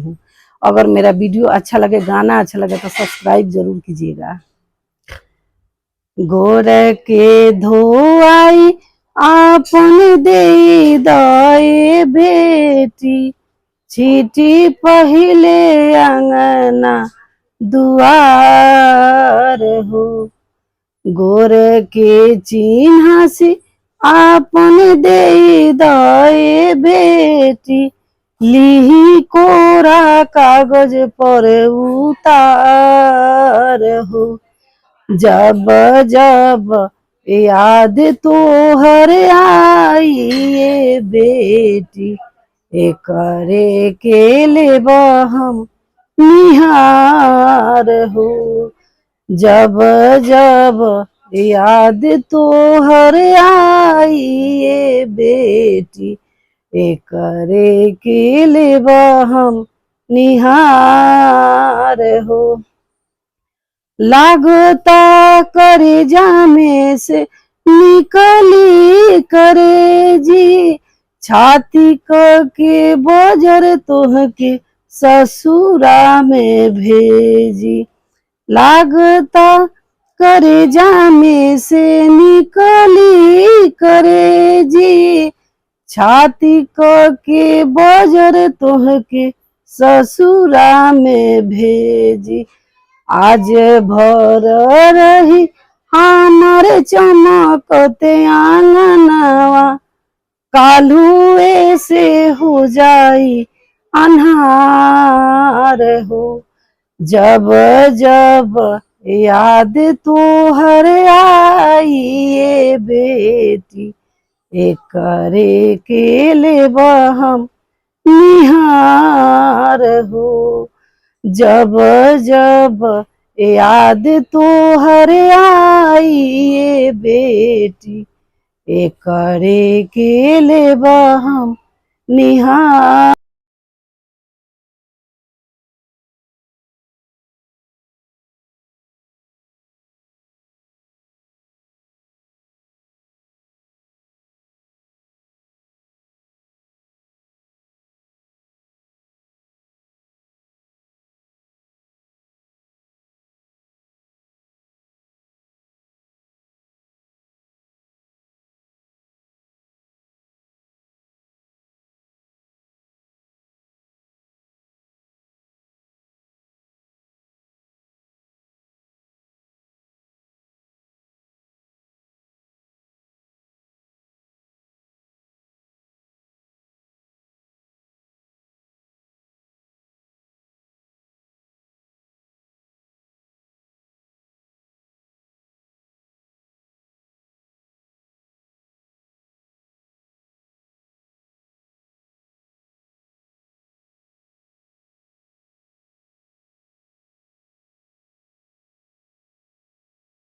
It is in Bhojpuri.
हूँ। अगर मेरा वीडियो अच्छा लगे, गाना अच्छा लगे तो सब्सक्राइब जरूर कीजिएगा। गोर के धोआई आपन दे दए बेटी, छीटी पहिले अंगना दुआर हो। गोर के चिन्हा से आपन दे दए बेटी, लिही कोरा कागज पर उतार हो। जब जब याद तोहर आई ये बेटी, एकरे के लेब हम निहार हो। जब जब याद तोहर आई ये बेटी, एकरे के लेब हम निहार हो। लागता करे जामे से निकली करे जी, छाती के बजर तोह के ससुरा में भेजी। लागता करे जामे से निकली करे जी, छाती के बजर तोह के ससुरा में भेजी। आज भर रही हमर चमकते आंगनवा, काल्हुए से हो जाई अन्हार हो। जब जब याद तोहर आई ये बेटी, एकरे के लेब हम निहार हो। जब जब याद तोहर आई ये बेटी, एकरे के लेब हम निहार